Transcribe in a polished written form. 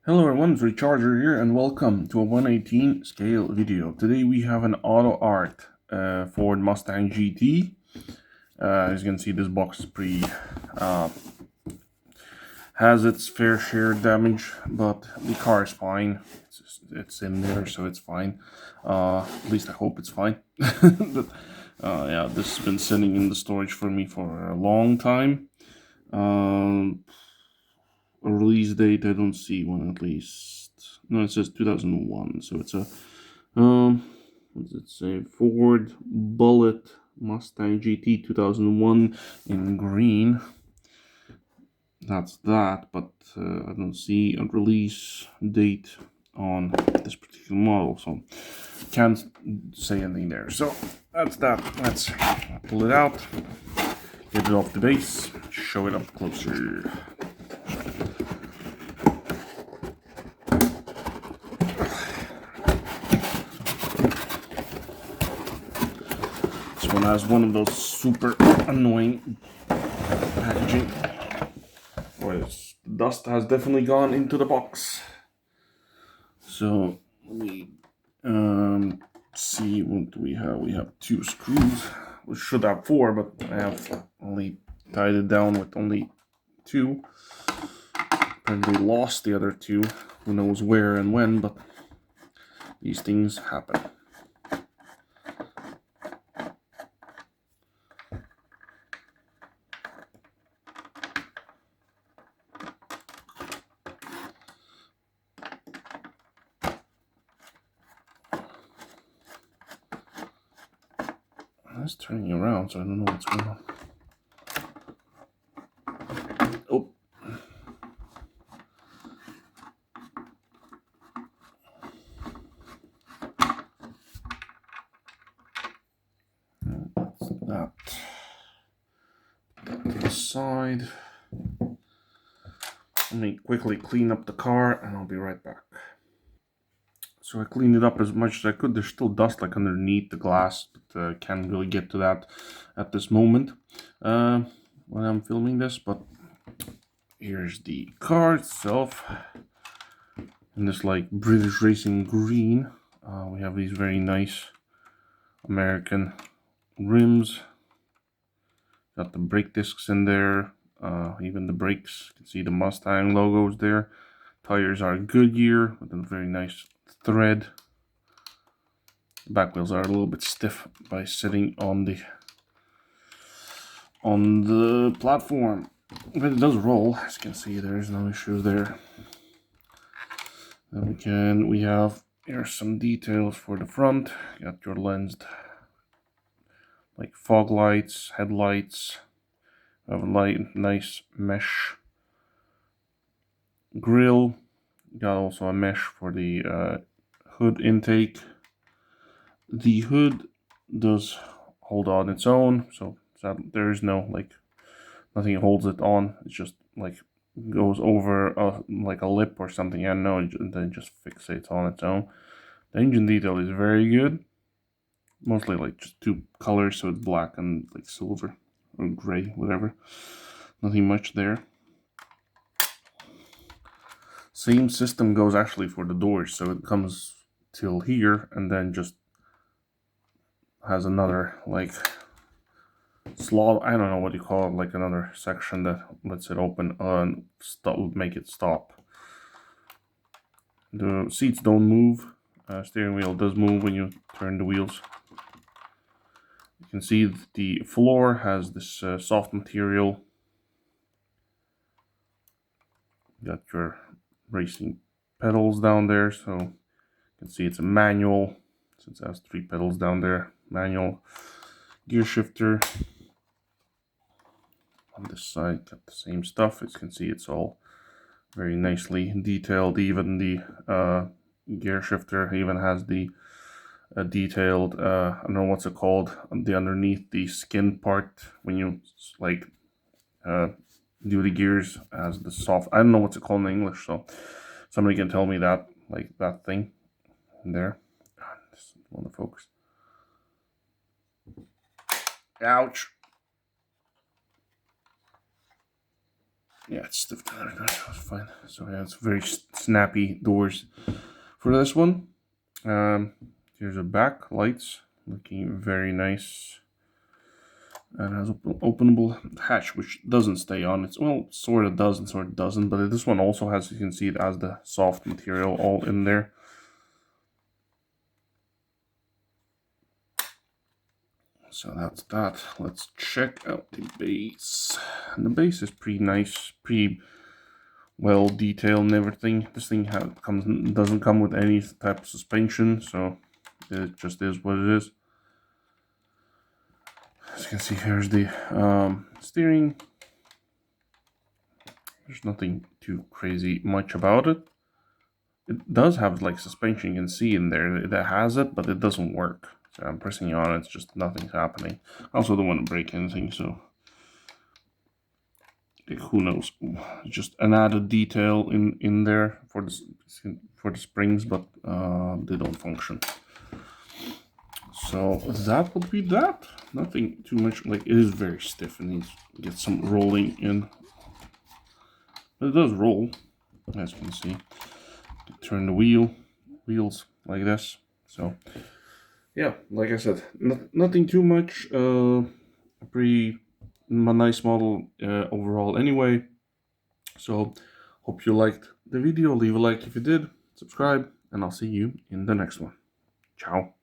Hello everyone, it's Recharger here and welcome to a 118 scale video. Today we have an Autoart Ford Mustang GT. As you can see, this box is pretty, has its fair share of damage, but the car is fine. It's in there, so it's fine. At least I hope it's fine. But, yeah, this has been sitting in the storage for me for a long time. A release date, I don't see one at least. No, it says 2001, so it's a what does it say? Ford Bullit Mustang GT 2001 in green. That's that, but I don't see a release date on this particular model, so can't say anything there. So that's that. Let's pull it out, get it off the base, show it up closer. This one has one of those super annoying packaging. Boy, dust has definitely gone into the box. So let me see, what do we have? We have 2 screws. We should have 4, but I have only tied it down with only 2. Apparently lost the other 2. Who knows where and when, but these things happen. It's turning around, so I don't know what's going on. Oh. That's that. Put that to the side. Let me quickly clean up the car and I'll be right back. So I cleaned it up as much as I could. There's still dust like underneath the glass, but can't really get to that at this moment when I'm filming this. But here's the car itself in this like British racing green. We have these very nice American rims. Got the brake discs in there, even the brakes. You can see the Mustang logos there. Tires are Goodyear with a very nice thread. Back wheels are a little bit stiff by sitting on the platform, but it does roll. As you can see, there's no issues there. Then we have here some details for the front. Got your lensed like fog lights, headlights. Have a nice mesh grill. Got also a mesh for the hood intake. The hood does hold on its own, so there is no like nothing holds it on. It's just like goes over like a lip or something. I don't know, and then it just fixates on its own. The engine detail is very good. Mostly like just 2 colors, so it's black and like silver or gray, whatever. Nothing much there. Same system goes actually for the doors, so it comes till here and then just has another like slot, I don't know what you call it, like another section that lets it open and stop, make it stop. The seats don't move. Steering wheel does move when you turn the wheels. You can see the floor has this soft material. You got your racing pedals down there, so you can see it's a manual since it has 3 pedals down there. Manual gear shifter. On this side, got the same stuff. As you can see, it's all very nicely detailed. Even the gear shifter even has the detailed, I don't know what's it called, the underneath the skin part when you like do the gears as the soft, I don't know what's it called in English, so somebody can tell me that, like that thing in there. This on the focus. Ouch. Yeah, it's stiff. That's fine. So yeah, it's very snappy doors for this one. Here's a back lights, looking very nice. And has openable hatch, which doesn't stay on. It's, well, sort of does and sort of doesn't, but this one also has, you can see it has the soft material all in there. So that's that. Let's check out the base. And the base is pretty nice, pretty well detailed and everything. This thing doesn't come with any type of suspension, so it just is what it is. As you can see, here's the steering. There's nothing too crazy much about it. It does have like suspension, you can see in there that has it, but it doesn't work. So I'm pressing on it, it's just nothing's happening. I also don't want to break anything, so who knows. Just an added detail in there for the springs, but they don't function. So that would be that. Nothing too much. Like, it is very stiff and needs to get some rolling in. But it does roll, as you can see. Turn the wheels like this. So yeah, like I said, nothing too much. A pretty nice model overall anyway. So hope you liked the video. Leave a like if you did, subscribe, and I'll see you in the next one. Ciao.